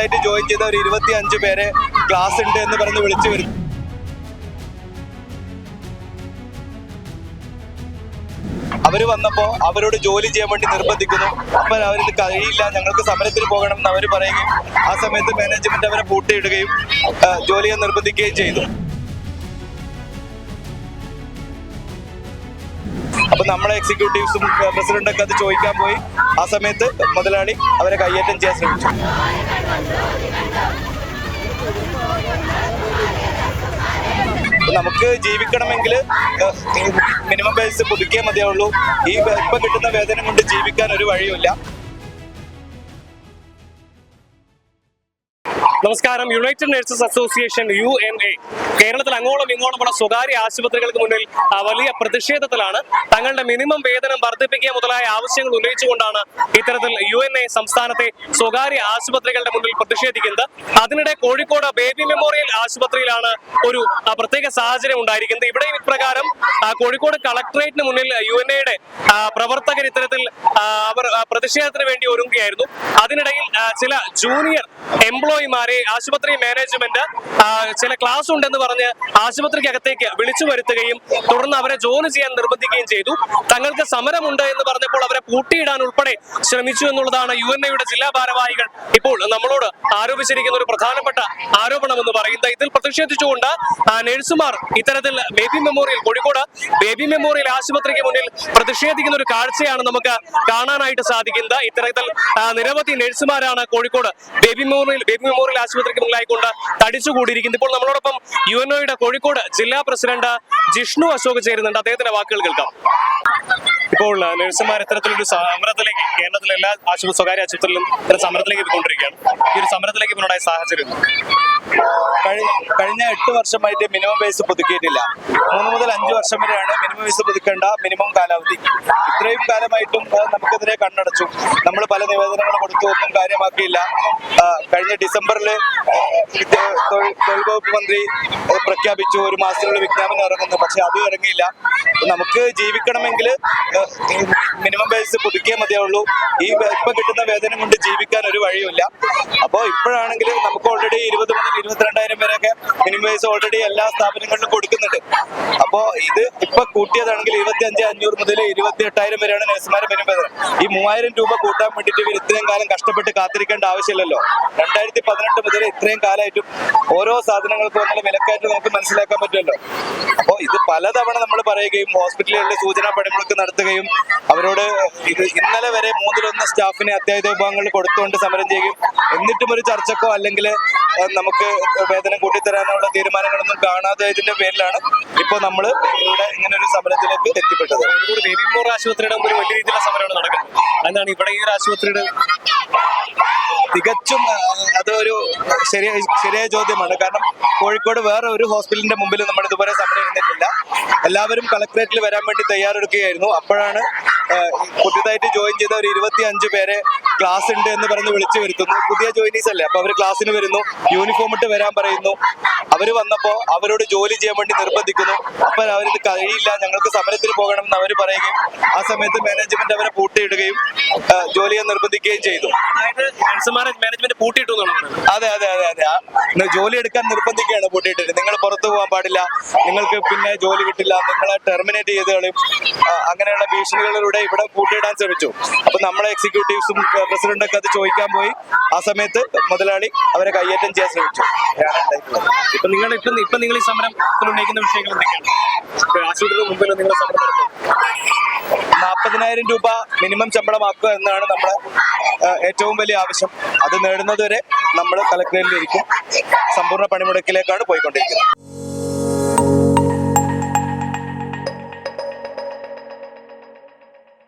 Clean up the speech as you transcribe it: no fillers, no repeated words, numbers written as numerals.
പുതുതായിട്ട് ജോയിൻ ചെയ്ത ഒരു 25 പേരെ ക്ലാസ് ഉണ്ട് എന്ന് പറഞ്ഞ് വിളിച്ചു വരുന്നു. അവര് വന്നപ്പോൾ അവരോട് ജോലി ചെയ്യാൻ വേണ്ടി നിർബന്ധിക്കുന്നു. അപ്പോൾ അവരിത് കഴിയില്ല, ഞങ്ങൾക്ക് സമരത്തിന് പോകണം എന്ന് അവർ പറയുകയും ആ സമയത്ത് മാനേജ്മെന്റ് അവരെ പൂട്ടിയിടുകയും ജോലി ചെയ്യാൻ നിർബന്ധിക്കുകയും ചെയ്തു. അപ്പൊ നമ്മളെ എക്സിക്യൂട്ടീവ്സും പ്രസിഡന്റൊക്കെ അത് ചോദിക്കാൻ പോയി. ആ സമയത്ത് മുതലാളി അവരെ കയ്യേറ്റം ചെയ്യാൻ ശ്രമിച്ചു. നമുക്ക് ജീവിക്കണമെങ്കിൽ മിനിമം വേജ് പുതുക്കിയേ മതിയാവുള്ളൂ. ഈ ഇപ്പൊ കിട്ടുന്ന വേതനം കൊണ്ട് ജീവിക്കാൻ ഒരു വഴിയുമില്ല. നമസ്കാരം. യുണൈറ്റഡ് നഴ്സസ് അസോസിയേഷൻ UNA കേരളത്തിൽ അങ്ങോളം ഇങ്ങോളമുള്ള സ്വകാര്യ ആശുപത്രികൾക്ക് മുന്നിൽ വലിയ പ്രതിഷേധത്തിലാണ്. തങ്ങളുടെ മിനിമം വേതനം വർദ്ധിപ്പിക്കുക മുതലായ ആവശ്യങ്ങൾ ഉന്നയിച്ചുകൊണ്ടാണ് ഇത്തരത്തിൽ UNA സംസ്ഥാനത്തെ സ്വകാര്യ ആശുപത്രികളുടെ മുന്നിൽ പ്രതിഷേധിക്കുന്നത്. അതിനിടെ കോഴിക്കോട് ബേബി മെമ്മോറിയൽ ആശുപത്രിയിലാണ് ഒരു പ്രത്യേക സാഹചര്യം ഉണ്ടായിരിക്കുന്നത്. ഇവിടെ ഇപ്രകാരം കോഴിക്കോട് കളക്ടറേറ്റിന് മുന്നിൽ UNA-യുടെ പ്രവർത്തകർ ഇത്തരത്തിൽ അവർ പ്രതിഷേധത്തിന് വേണ്ടി ഒരുങ്ങുകയായിരുന്നു. അതിനിടയിൽ ചില ജൂനിയർ എംപ്ലോയിമാരെ ആശുപത്രി മാനേജ്മെന്റ് ചില ക്ലാസ് ഉണ്ടെന്ന് പറഞ്ഞ് ആശുപത്രിക്കകത്തേക്ക് വിളിച്ചു വരുത്തുകയും തുടർന്ന് അവരെ ജോലി ചെയ്യാൻ നിർബന്ധിക്കുകയും ചെയ്തു. തങ്ങൾക്ക് സമരമുണ്ട് എന്ന് പറഞ്ഞപ്പോൾ അവരെ പൂട്ടിയിടാൻ ഉൾപ്പെടെ ശ്രമിച്ചു എന്നുള്ളതാണ് UNA-യുടെ ജില്ലാ ഭാരവാഹികൾ ഇപ്പോൾ നമ്മളോട് ആരോപിച്ചിരിക്കുന്ന ഒരു പ്രധാനപ്പെട്ട ആരോപണം എന്ന് പറയുന്നത്. ഇതിൽ പ്രതിഷേധിച്ചുകൊണ്ട് നഴ്സുമാർ ഇത്തരത്തിൽ കോഴിക്കോട് ബേബി മെമ്മോറിയൽ ആശുപത്രിക്ക് മുന്നിൽ പ്രതിഷേധിക്കുന്ന ഒരു കാഴ്ചയാണ് നമുക്ക് കാണാനായിട്ട് സാധിക്കുന്നത്. ഇത്തരത്തിൽ നിരവധി നഴ്സുമാരാണ് കോഴിക്കോട് ബേബി മെമ്മോറിയൽ ആശുപത്രിക്ക് മുന്നിലായിക്കൊണ്ട് തടിച്ചുകൂടിയിരിക്കുന്നത്. ഇപ്പോൾ നമ്മളോടൊപ്പം UNA-യുടെ കോഴിക്കോട് ജില്ലാ പ്രസിഡന്റ് ജിഷ്ണു അശോക് ചേരുന്നുണ്ട്. അദ്ദേഹത്തിന്റെ വാക്കുകൾ കേൾക്കാം. ഇപ്പോൾ നഴ്സുമാർ ഇത്തരത്തിലൊരു സമരത്തിലേക്ക് കേരളത്തിലെ എല്ലാ സ്വകാര്യ ആശുപത്രിയിലും സമരത്തിലേക്ക് പോയിക്കൊണ്ടിരിക്കുകയാണ്. ഈ ഒരു സമരത്തിലേക്ക് ഉണ്ടായ സാഹചര്യം കഴിഞ്ഞ 8 വർഷമായിട്ട് മിനിമം വേജ് പുതുക്കിയിട്ടില്ല. 3 മുതൽ 5 വർഷം വരെയാണ് മിനിമം വേജ് പുതുക്കേണ്ട മിനിമം കാലാവധി. ഇത്രയും കാലമായിട്ടും നമുക്കെതിരെ കണ്ണടച്ചു. നമ്മൾ പല നിവേദനങ്ങൾ കൊടുത്തു, ഒന്നും കാര്യമാക്കിയില്ല. കഴിഞ്ഞ ഡിസംബറിൽ തൊഴിൽ വകുപ്പ് മന്ത്രി പ്രഖ്യാപിച്ചു 1 മാസത്തിനുള്ള വിജ്ഞാപനം ഇറങ്ങുന്നു. പക്ഷെ അതും ഇറങ്ങിയില്ല. നമുക്ക് ജീവിക്കണമെങ്കിൽ മിനിമം വേജ് പുതുക്കിയേ മതിയാവുള്ളൂ. ഈ ഇപ്പൊ കിട്ടുന്ന വേതനം കൊണ്ട് ജീവിക്കാൻ ഒരു വഴിയുമില്ല. അപ്പോൾ ഇപ്പോഴാണെങ്കിൽ നമുക്ക് ഓൾറെഡി 20 മുതൽ 22,000 വരെയൊക്കെ മിനിമം വേജ് ഓൾറെഡി എല്ലാ സ്ഥാപനങ്ങളിലും കൊടുക്കുന്നുണ്ട്. അപ്പോൾ ഇത് ഇപ്പൊ കൂട്ടിയതാണെങ്കിൽ 25,500 മുതൽ 28,000 വരെയാണ് നഴ്സുമാരുടെ മിനിമം വേതനം. ഈ 3,000 രൂപ കൂട്ടാൻ വേണ്ടിയിട്ട് ഇവർ ഇത്രയും കാലം കഷ്ടപ്പെട്ട് കാത്തിരിക്കേണ്ട ആവശ്യമില്ലല്ലോ. 2018 മുതൽ ഇത്രയും കാലമായിട്ടും ഓരോ സാധനങ്ങൾക്കും വന്നുള്ള വിലക്കയറ്റം നമുക്ക് മനസ്സിലാക്കാൻ പറ്റുമല്ലോ. അപ്പോൾ ഇത് പലതവണ നമ്മൾ പറയുകയും ഹോസ്പിറ്റലുകളിൽ സൂചനാ പണിമുടക്ക് നടത്തുകയും അവരോട് ഇത് ഇന്നലെ വരെ 1/3 സ്റ്റാഫിനെ അത്യാഹിത വിഭാഗങ്ങളിൽ കൊടുത്തുകൊണ്ട് സമരം ചെയ്യുകയും എന്നിട്ടും ഒരു ചർച്ചക്കോ അല്ലെങ്കിൽ നമുക്ക് വേതനം കൂട്ടിത്തരാനുള്ള തീരുമാനങ്ങളൊന്നും കാണാത്തതിന്റെ പേരിലാണ് ഇപ്പോൾ നമ്മൾ ഇവിടെ ഇങ്ങനെ ഒരു സമരത്തിലേക്ക് എത്തിപ്പെട്ടത്. ആശുപത്രിയുടെ മുമ്പിൽ വലിയ രീതിയിലുള്ള സമരമാണ് നടക്കുന്നത്. എന്താണ് ഇവിടെ ഈ ഒരു ആശുപത്രിയുടെ തികച്ചും അതൊരു ശരിയായ ചോദ്യമാണ്. കാരണം കോഴിക്കോട് വേറെ ഒരു ഹോസ്പിറ്റലിന്റെ മുമ്പിൽ നമ്മൾ ഇതുവരെ സമരം ഇരുന്നിട്ടില്ല. എല്ലാവരും കളക്ടറേറ്റിൽ വരാൻ വേണ്ടി തയ്യാറെടുക്കുകയായിരുന്നു. അപ്പോഴാണ് പുതുതായിട്ട് ജോയിൻ ചെയ്ത ഒരു 25 പേരെ ക്ലാസ് ഉണ്ട് എന്ന് പറഞ്ഞ് വിളിച്ചു വരുത്തുന്നു. പുതിയ ജോയിനീസ് അല്ലേ, അപ്പൊ അവർ ക്ലാസ്സിന് വരുന്നു, യൂണിഫോം ഇട്ട് വരാൻ പറയുന്നു. അവര് വന്നപ്പോൾ അവരോട് ജോലി ചെയ്യാൻ വേണ്ടി നിർബന്ധിക്കുന്നു. അപ്പൊ അവരിത് കഴിയില്ല, ഞങ്ങൾക്ക് സമരത്തിന് പോകണം എന്ന് അവർ പറയുകയും ആ സമയത്ത് മാനേജ്മെന്റ് അവരെ പൂട്ടിയിടുകയും ജോലി ചെയ്യാൻ നിർബന്ധിക്കുകയും ചെയ്തു. മാനേജ്മെന്റ് പൂട്ടിയിട്ടു? അതെ അതെ അതെ അതെ ജോലി എടുക്കാൻ നിർബന്ധിക്കുകയാണ് പൂട്ടിയിട്ടിട്ട്. നിങ്ങൾ പുറത്തു പോകാൻ പാടില്ല, നിങ്ങൾക്ക് പിന്നെ ജോലി കിട്ടില്ല, നിങ്ങളെ ടെർമിനേറ്റ് ചെയ്ത് കളയും, അങ്ങനെയുള്ള ഭീഷണികളിലൂടെ ഇവിടെ പൂട്ടിയിടാൻ ശ്രമിച്ചു. അപ്പൊ നമ്മളെ എക്സിക്യൂട്ടീവ്സും പ്രസിഡന്റൊക്കെ അത് ചോദിക്കാൻ പോയി. ആ സമയത്ത് മുതലാളി അവരെ കയ്യേറ്റം ചെയ്യാൻ ശ്രമിച്ചു. ഇപ്പൊ നിങ്ങൾ ഈ സമരം ഉന്നയിക്കുന്ന വിഷയങ്ങൾ എന്തൊക്കെയാണ്? ആശുപത്രിക്ക് മുമ്പിൽ നിങ്ങൾ സമരം 40,000 രൂപ മിനിമം ശമ്പളമാക്കുക എന്നാണ് നമ്മുടെ ഏറ്റവും വലിയ ആവശ്യം. അത് നേടുന്നതുവരെ നമ്മൾ കളക്ടറേറ്റിലിരിക്കും. സമ്പൂർണ്ണ പണിമുടക്കിലേക്കാണ് പോയിക്കൊണ്ടിരിക്കുന്നത്.